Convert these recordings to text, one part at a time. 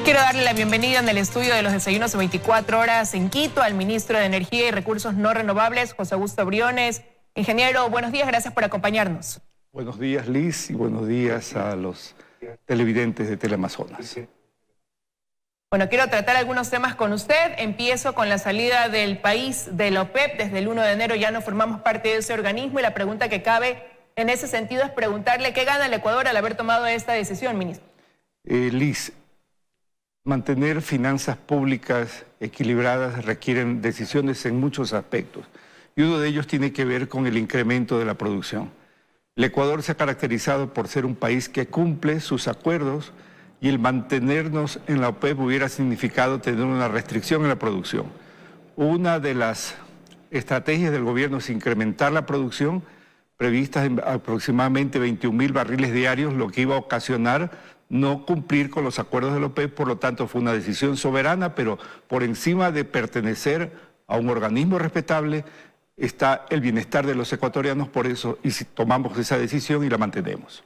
Quiero darle la bienvenida en el estudio de los desayunos de 24 horas en Quito al ministro de Energía y Recursos No Renovables, José Augusto Briones. Ingeniero, buenos días, gracias por acompañarnos. Buenos días, Liz, y buenos días a los televidentes de Teleamazonas. Bueno, quiero tratar algunos temas con usted. Empiezo con la salida del país de la OPEP. Desde el 1 de enero ya no formamos parte de ese organismo y la pregunta que cabe en ese sentido es preguntarle qué gana el Ecuador al haber tomado esta decisión, ministro. Liz, mantener finanzas públicas equilibradas requieren decisiones en muchos aspectos y uno de ellos tiene que ver con el incremento de la producción. El Ecuador se ha caracterizado por ser un país que cumple sus acuerdos y el mantenernos en la OPEP hubiera significado tener una restricción en la producción. Una de las estrategias del gobierno es incrementar la producción, previstas en aproximadamente 21.000 barriles diarios, lo que iba a ocasionar no cumplir con los acuerdos de la OPEP, por lo tanto fue una decisión soberana, pero por encima de pertenecer a un organismo respetable está el bienestar de los ecuatorianos, por eso y si tomamos esa decisión y la mantenemos.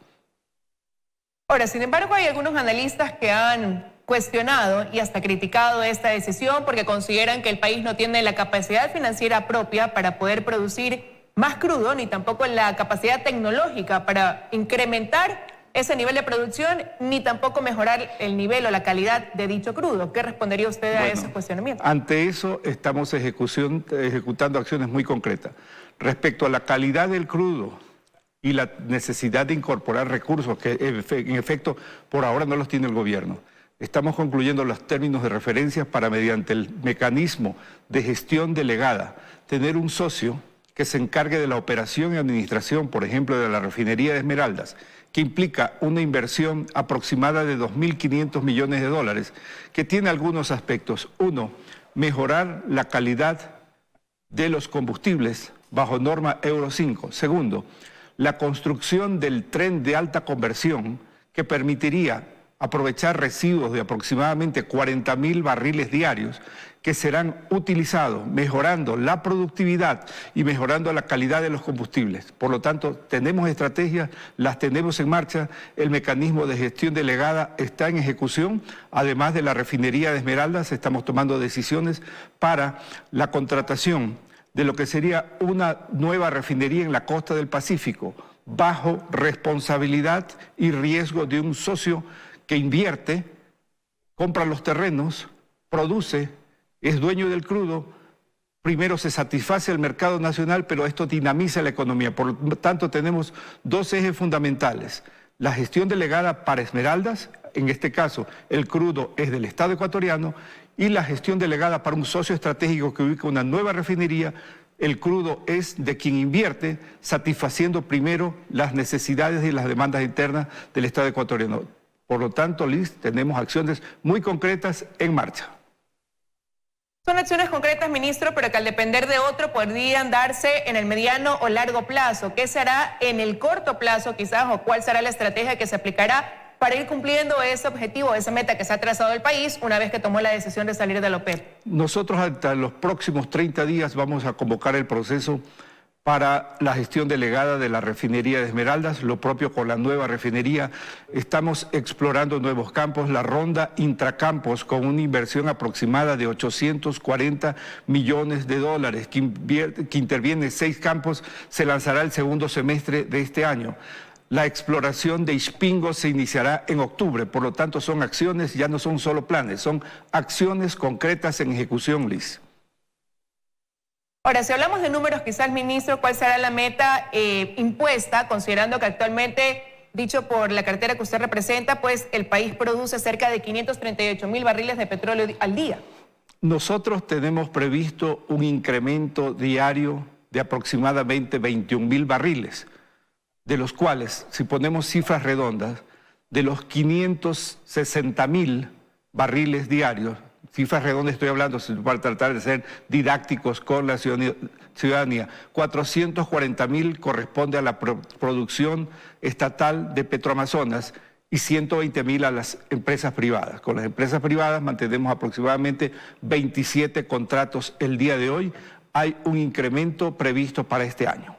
Ahora, sin embargo, hay algunos analistas que han cuestionado y hasta criticado esta decisión porque consideran que el país no tiene la capacidad financiera propia para poder producir más crudo, ni tampoco la capacidad tecnológica para incrementar ese nivel de producción, ni tampoco mejorar el nivel o la calidad de dicho crudo. ¿Qué respondería usted a ese cuestionamiento? Ante eso estamos ejecutando acciones muy concretas. Respecto a la calidad del crudo y la necesidad de incorporar recursos que en efecto por ahora no los tiene el gobierno, estamos concluyendo los términos de referencia para, mediante el mecanismo de gestión delegada, tener un socio que se encargue de la operación y administración, por ejemplo, de la refinería de Esmeraldas, que implica una inversión aproximada de 2.500 millones de dólares, que tiene algunos aspectos. Uno, mejorar la calidad de los combustibles bajo norma Euro 5. Segundo, la construcción del tren de alta conversión que permitiría aprovechar residuos de aproximadamente 40.000 barriles diarios que serán utilizados mejorando la productividad y mejorando la calidad de los combustibles. Por lo tanto, tenemos estrategias, las tenemos en marcha, el mecanismo de gestión delegada está en ejecución, además de la refinería de Esmeraldas, estamos tomando decisiones para la contratación de lo que sería una nueva refinería en la costa del Pacífico, bajo responsabilidad y riesgo de un socio que invierte, compra los terrenos, produce, es dueño del crudo, primero se satisface el mercado nacional, pero esto dinamiza la economía. Por lo tanto, tenemos dos ejes fundamentales. La gestión delegada para Esmeraldas, en este caso el crudo es del Estado ecuatoriano, y la gestión delegada para un socio estratégico que ubica una nueva refinería, el crudo es de quien invierte, satisfaciendo primero las necesidades y las demandas internas del Estado ecuatoriano. Por lo tanto, Liz, tenemos acciones muy concretas en marcha. Son acciones concretas, ministro, pero que al depender de otro podrían darse en el mediano o largo plazo. ¿Qué será en el corto plazo quizás o cuál será la estrategia que se aplicará para ir cumpliendo ese objetivo, esa meta que se ha trazado el país una vez que tomó la decisión de salir de la OPEP? Nosotros hasta los próximos 30 días vamos a convocar el proceso para la gestión delegada de la refinería de Esmeraldas, lo propio con la nueva refinería. Estamos explorando nuevos campos, la ronda intracampos con una inversión aproximada de 840 millones de dólares, que interviene 6 campos, se lanzará el segundo semestre de este año. La exploración de Ispingo se iniciará en octubre, por lo tanto son acciones, ya no son solo planes, son acciones concretas en ejecución, Liz. Ahora, si hablamos de números, quizás, ministro, ¿cuál será la meta impuesta, considerando que actualmente, dicho por la cartera que usted representa, pues el país produce cerca de 538.000 barriles de petróleo al día? Nosotros tenemos previsto un incremento diario de aproximadamente 21.000 barriles, de los cuales, si ponemos cifras redondas, de los 560.000 barriles diarios, cifras redondas estoy hablando para tratar de ser didácticos con la ciudadanía, 440.000 corresponde a la producción estatal de Petroamazonas y 120.000 a las empresas privadas. Con las empresas privadas mantenemos aproximadamente 27 contratos el día de hoy. Hay un incremento previsto para este año.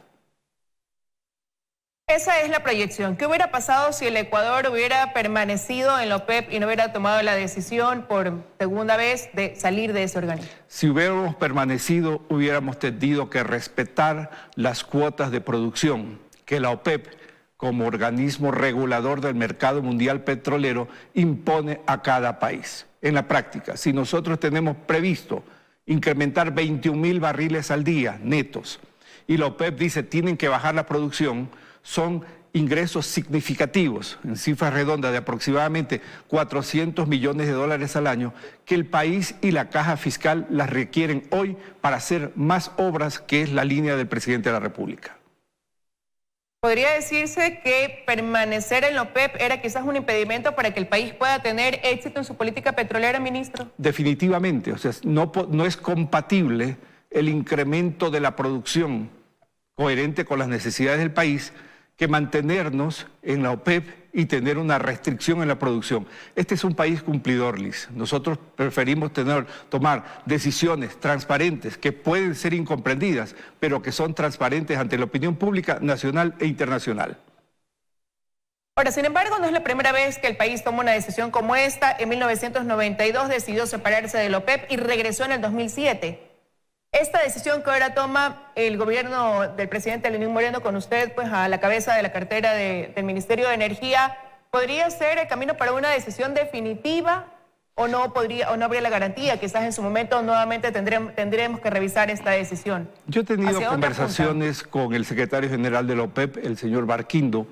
Esa es la proyección. ¿Qué hubiera pasado si el Ecuador hubiera permanecido en la OPEP y no hubiera tomado la decisión por segunda vez de salir de ese organismo? Si hubiéramos permanecido, hubiéramos tenido que respetar las cuotas de producción que la OPEP, como organismo regulador del mercado mundial petrolero, impone a cada país. En la práctica, si nosotros tenemos previsto incrementar 21.000 barriles al día netos y la OPEP dice tienen que bajar la producción, son ingresos significativos, en cifras redondas de aproximadamente 400 millones de dólares al año, que el país y la caja fiscal las requieren hoy para hacer más obras, que es la línea del presidente de la República. ¿Podría decirse que permanecer en la OPEP era quizás un impedimento para que el país pueda tener éxito en su política petrolera, ministro? Definitivamente, o sea, no es compatible el incremento de la producción coherente con las necesidades del país que mantenernos en la OPEP y tener una restricción en la producción. Este es un país cumplidor, Liz. Nosotros preferimos tomar decisiones transparentes que pueden ser incomprendidas, pero que son transparentes ante la opinión pública nacional e internacional. Ahora, sin embargo, no es la primera vez que el país toma una decisión como esta. En 1992 decidió separarse de la OPEP y regresó en el 2007. Esta decisión que ahora toma el gobierno del presidente Lenín Moreno con usted pues a la cabeza de la cartera del Ministerio de Energía, ¿podría ser el camino para una decisión definitiva o no habría la garantía? Quizás en su momento nuevamente tendremos que revisar esta decisión. Yo he tenido conversaciones con el secretario general de la OPEP, el señor Barquindo,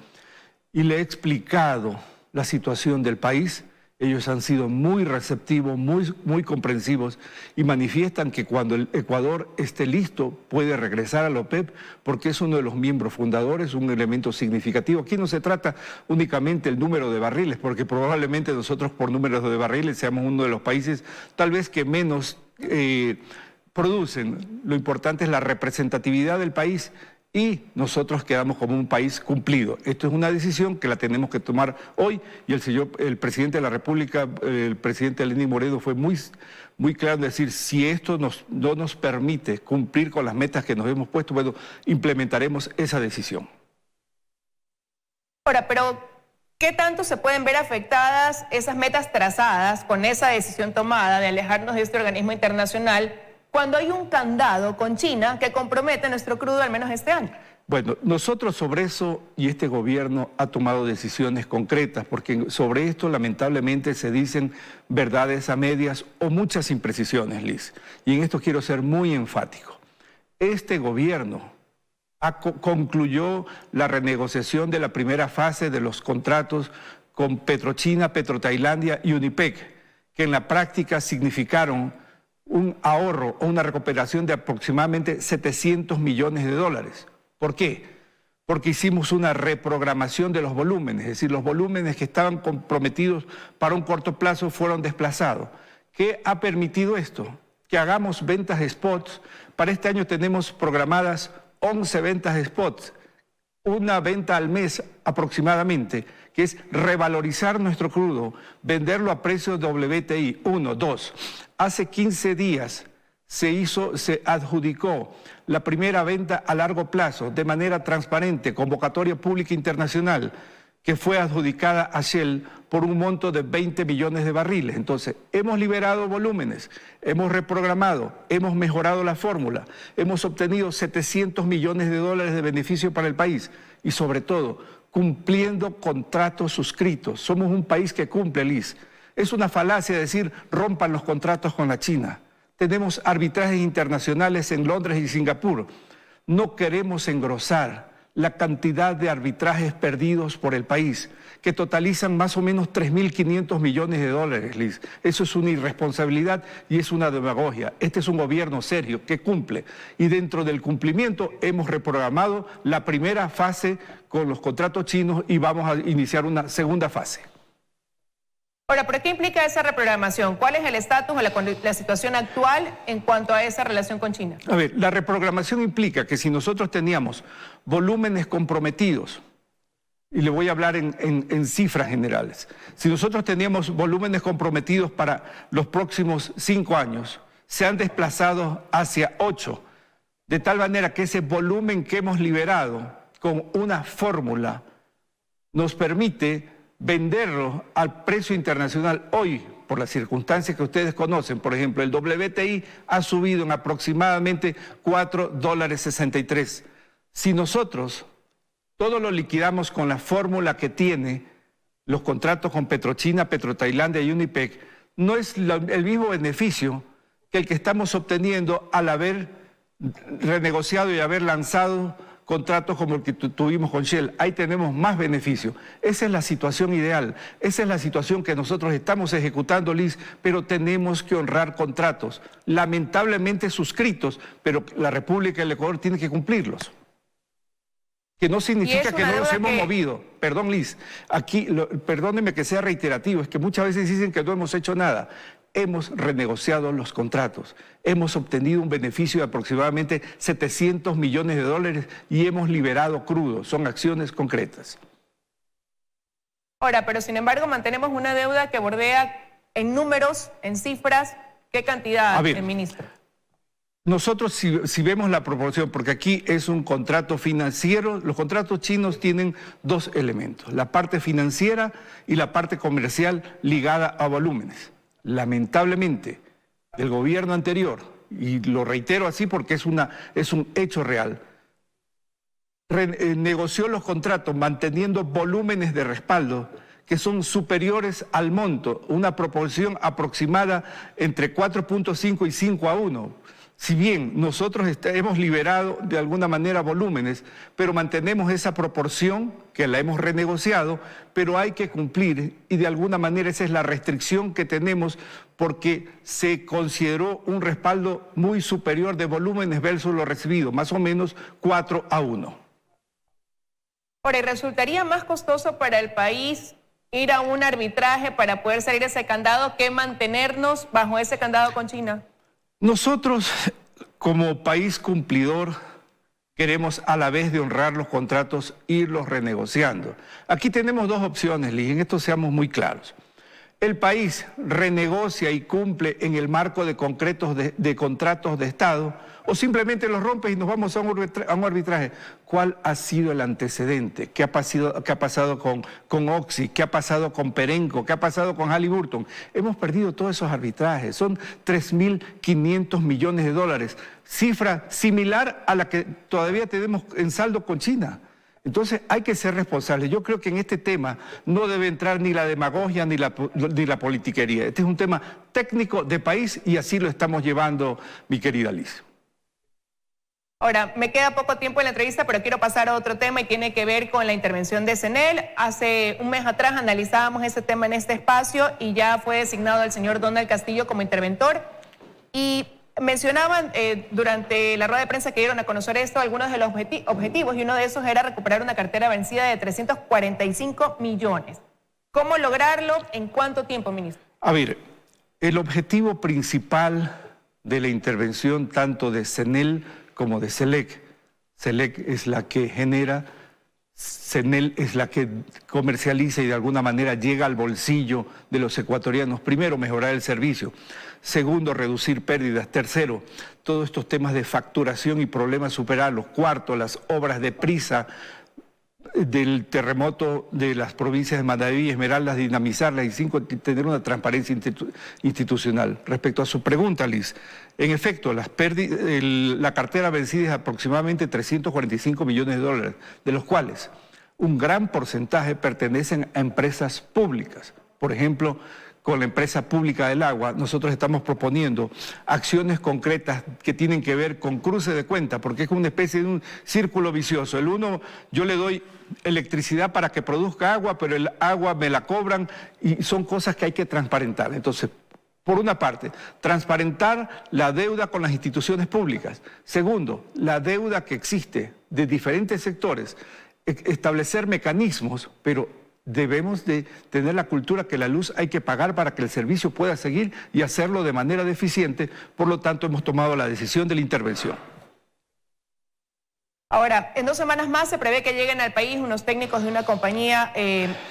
y le he explicado la situación del país. Ellos han sido muy receptivos, muy comprensivos y manifiestan que cuando el Ecuador esté listo puede regresar a la OPEP porque es uno de los miembros fundadores, un elemento significativo. Aquí no se trata únicamente el número de barriles, porque probablemente nosotros por números de barriles seamos uno de los países tal vez que menos producen. Lo importante es la representatividad del país. Y nosotros quedamos como un país cumplido. Esto es una decisión que la tenemos que tomar hoy y el presidente de la República, el presidente Lenín Moreno, fue muy claro en decir, si esto no nos permite cumplir con las metas que nos hemos puesto, bueno, implementaremos esa decisión. Ahora, pero ¿qué tanto se pueden ver afectadas esas metas trazadas con esa decisión tomada de alejarnos de este organismo internacional cuando hay un candado con China que compromete nuestro crudo al menos este año? Bueno, nosotros sobre eso, y este gobierno ha tomado decisiones concretas, porque sobre esto lamentablemente se dicen verdades a medias o muchas imprecisiones, Liz. Y en esto quiero ser muy enfático. Este gobierno concluyó la renegociación de la primera fase de los contratos con Petrochina, Petrotailandia y Unipec, que en la práctica significaron un ahorro o una recuperación de aproximadamente 700 millones de dólares. ¿Por qué? Porque hicimos una reprogramación de los volúmenes, es decir, los volúmenes que estaban comprometidos para un corto plazo fueron desplazados. ¿Qué ha permitido esto? Que hagamos ventas spots. Para este año tenemos programadas 11 ventas spots, una venta al mes aproximadamente, que es revalorizar nuestro crudo, venderlo a precio WTI. 1, 2. Hace 15 días se adjudicó la primera venta a largo plazo de manera transparente, convocatoria pública internacional, que fue adjudicada a Shell por un monto de 20 millones de barriles. Entonces, hemos liberado volúmenes, hemos reprogramado, hemos mejorado la fórmula, hemos obtenido 700 millones de dólares de beneficio para el país y sobre todo, cumpliendo contratos suscritos. Somos un país que cumple, Liz. Es una falacia decir rompan los contratos con la China. Tenemos arbitrajes internacionales en Londres y Singapur. No queremos engrosar la cantidad de arbitrajes perdidos por el país, que totalizan más o menos 3.500 millones de dólares, Liz. Eso es una irresponsabilidad y es una demagogia. Este es un gobierno serio que cumple. Y dentro del cumplimiento hemos reprogramado la primera fase con los contratos chinos y vamos a iniciar una segunda fase. Ahora, ¿pero qué implica esa reprogramación? ¿Cuál es el estatus o la situación actual en cuanto a esa relación con China? A ver, la reprogramación implica que si nosotros teníamos volúmenes comprometidos, y le voy a hablar en cifras generales, si nosotros teníamos volúmenes comprometidos para los próximos 5 años, se han desplazado hacia 8, de tal manera que ese volumen que hemos liberado con una fórmula nos permite venderlo al precio internacional hoy, por las circunstancias que ustedes conocen. Por ejemplo, el WTI ha subido en aproximadamente $4.63. Si nosotros todo lo liquidamos con la fórmula que tiene los contratos con Petrochina, Petrotailandia y Unipec, no es el mismo beneficio que el que estamos obteniendo al haber renegociado y haber lanzado contratos como el que tuvimos con Shell. Ahí tenemos más beneficio. Esa es la situación ideal, esa es la situación que nosotros estamos ejecutando, Liz, pero tenemos que honrar contratos, lamentablemente suscritos, pero la República del Ecuador tiene que cumplirlos. Que no significa que no nos hemos movido. Perdón, Liz, aquí, perdóneme que sea reiterativo, es que muchas veces dicen que no hemos hecho nada. Hemos renegociado los contratos, hemos obtenido un beneficio de aproximadamente $700 millones y hemos liberado crudo. Son acciones concretas. Ahora, pero sin embargo mantenemos una deuda que bordea en números, en cifras, ¿qué cantidad, ministro? Nosotros si vemos la proporción, porque aquí es un contrato financiero, los contratos chinos tienen dos elementos, la parte financiera y la parte comercial ligada a volúmenes. Lamentablemente, el gobierno anterior, y lo reitero así porque es un hecho real, negoció los contratos manteniendo volúmenes de respaldo que son superiores al monto, una proporción aproximada entre 4.5 y 5:1. Si bien nosotros hemos liberado de alguna manera volúmenes, pero mantenemos esa proporción que la hemos renegociado, pero hay que cumplir y de alguna manera esa es la restricción que tenemos porque se consideró un respaldo muy superior de volúmenes versus lo recibido, más o menos 4:1. Ahora, ¿y resultaría más costoso para el país ir a un arbitraje para poder salir de ese candado que mantenernos bajo ese candado con China? Nosotros, como país cumplidor, queremos a la vez de honrar los contratos, irlos renegociando. Aquí tenemos dos opciones, Liz, en esto seamos muy claros. El país renegocia y cumple en el marco de contratos de Estado, o simplemente los rompe y nos vamos a un arbitraje. ¿Cuál ha sido el antecedente? ¿Qué ha pasado con Oxy? ¿Qué ha pasado con Perenco? ¿Qué ha pasado con Halliburton? Hemos perdido todos esos arbitrajes. Son 3.500 millones de dólares. Cifra similar a la que todavía tenemos en saldo con China. Entonces hay que ser responsables. Yo creo que en este tema no debe entrar ni la demagogia ni la politiquería. Este es un tema técnico de país y así lo estamos llevando, mi querida Liz. Ahora, me queda poco tiempo en la entrevista, pero quiero pasar a otro tema y tiene que ver con la intervención de CNEL. Hace un mes atrás analizábamos ese tema en este espacio y ya fue designado el señor Donald Castillo como interventor. Y mencionaban durante la rueda de prensa que dieron a conocer esto algunos de los objetivos y uno de esos era recuperar una cartera vencida de 345 millones. ¿Cómo lograrlo? ¿En cuánto tiempo, ministro? A ver, el objetivo principal de la intervención tanto de CNEL como de SELEC. SELEC es la que genera, CNEL es la que comercializa y de alguna manera llega al bolsillo de los ecuatorianos. Primero, mejorar el servicio. Segundo, reducir pérdidas. Tercero, todos estos temas de facturación y problemas superarlos. Cuarto, las obras de prisa del terremoto de las provincias de Manabí y Esmeraldas, dinamizarlas. Y cinco, tener una transparencia institucional. Respecto a su pregunta, Liz, en efecto, la cartera vencida es aproximadamente 345 millones de dólares, de los cuales un gran porcentaje pertenecen a empresas públicas. Por ejemplo, con la empresa pública del agua, nosotros estamos proponiendo acciones concretas que tienen que ver con cruce de cuenta, porque es una especie de un círculo vicioso. El uno, yo le doy electricidad para que produzca agua, pero el agua me la cobran y son cosas que hay que transparentar. Entonces, por una parte, transparentar la deuda con las instituciones públicas. Segundo, la deuda que existe de diferentes sectores, establecer mecanismos, pero debemos de tener la cultura que la luz hay que pagar para que el servicio pueda seguir y hacerlo de manera eficiente. Por lo tanto, hemos tomado la decisión de la intervención. Ahora, en 2 semanas más se prevé que lleguen al país unos técnicos de una compañía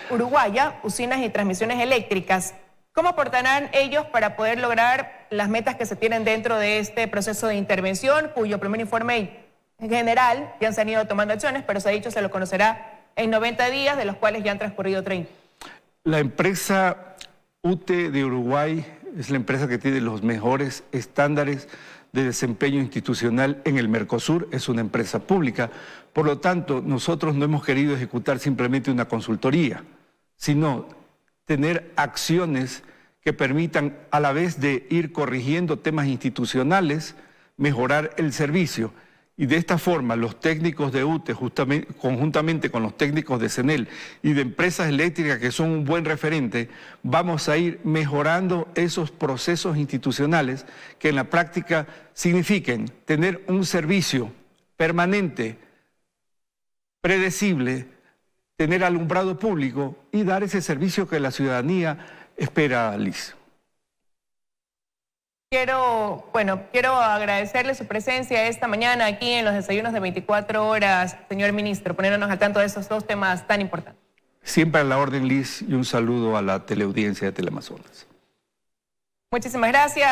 uruguaya, Usinas y Transmisiones Eléctricas. ¿Cómo aportarán ellos para poder lograr las metas que se tienen dentro de este proceso de intervención, cuyo primer informe en general ya se han ido tomando acciones, pero se ha dicho se lo conocerá en 90 días, de los cuales ya han transcurrido 30. La empresa UTE de Uruguay es la empresa que tiene los mejores estándares de desempeño institucional en el Mercosur, es una empresa pública. Por lo tanto, nosotros no hemos querido ejecutar simplemente una consultoría, sino tener acciones que permitan, a la vez de ir corrigiendo temas institucionales, mejorar el servicio. Y de esta forma, los técnicos de UTE, conjuntamente con los técnicos de CENEL y de empresas eléctricas que son un buen referente, vamos a ir mejorando esos procesos institucionales que en la práctica signifiquen tener un servicio permanente, predecible, tener alumbrado público y dar ese servicio que la ciudadanía espera, Liz. Quiero agradecerle su presencia esta mañana aquí en los desayunos de 24 horas, señor ministro, poniéndonos al tanto de esos dos temas tan importantes. Siempre a la orden, Liz, y un saludo a la teleaudiencia de Teleamazonas. Muchísimas gracias.